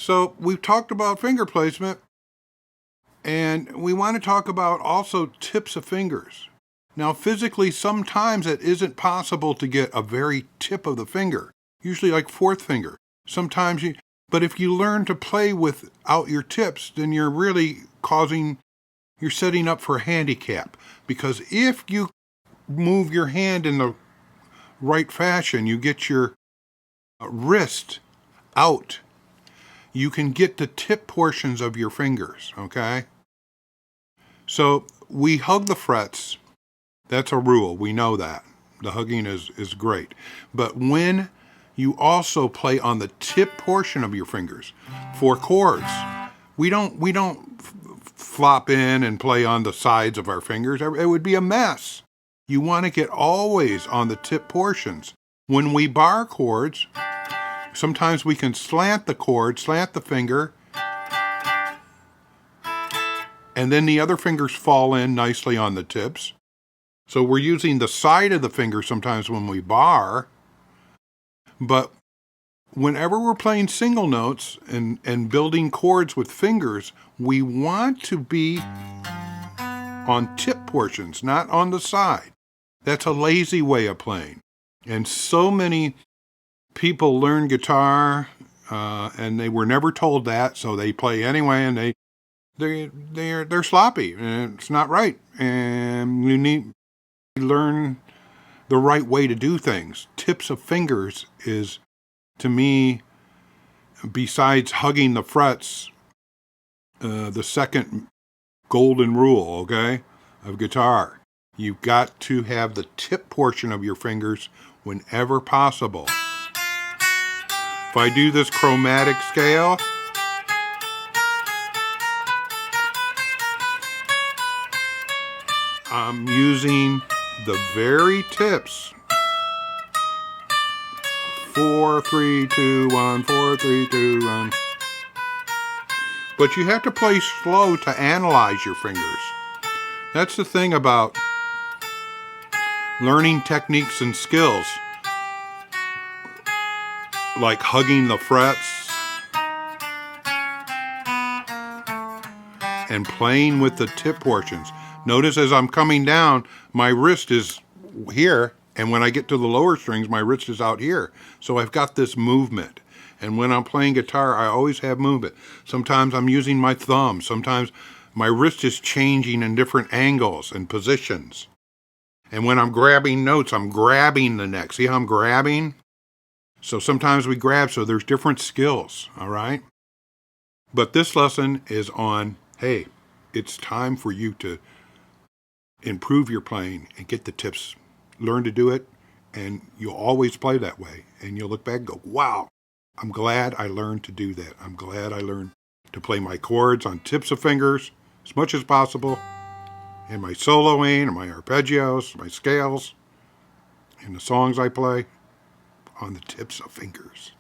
So we've talked about finger placement, and we want to talk about also tips of fingers. Now, physically, sometimes it isn't possible to get a very tip of the finger, usually like fourth finger. But if you learn to play without your tips, then you're really you're setting up for a handicap. Because if you move your hand in the right fashion, you get your wrist out, you can get the tip portions of your fingers, okay? So we hug the frets. That's a rule. We know that. The hugging is great. But when you also play on the tip portion of your fingers for chords, we don't flop in and play on the sides of our fingers. It would be a mess. You want to get always on the tip portions. When we bar chords, sometimes we can slant the finger, and then the other fingers fall in nicely on the tips. So we're using the side of the finger sometimes when we bar, but whenever we're playing single notes and building chords with fingers, we want to be on tip portions, not on the side. That's a lazy way of playing. And so many people learn guitar and they were never told that, so they play anyway, and they're sloppy, and it's not right. And you need to learn the right way to do things. Tips of fingers is, to me, besides hugging the frets, the second golden rule, okay, of guitar. You've got to have the tip portion of your fingers whenever possible. If I do this chromatic scale, I'm using the very tips. 4, 3, 2, 1, 4, 3, 2, 1. But you have to play slow to analyze your fingers. That's the thing about learning techniques and skills, like hugging the frets and playing with the tip portions. Notice as I'm coming down, my wrist is here, and when I get to the lower strings, my wrist is out here. So I've got this movement. And when I'm playing guitar, I always have movement. Sometimes I'm using my thumb. Sometimes my wrist is changing in different angles and positions. And when I'm grabbing notes, I'm grabbing the neck. See how I'm grabbing? So sometimes we grab, so there's different skills, all right? But this lesson is on, hey, it's time for you to improve your playing and get the tips. Learn to do it, and you'll always play that way. And you'll look back and go, wow, I'm glad I learned to do that. I'm glad I learned to play my chords on tips of fingers as much as possible, and my soloing, and my arpeggios, my scales, and the songs I play on the tips of fingers.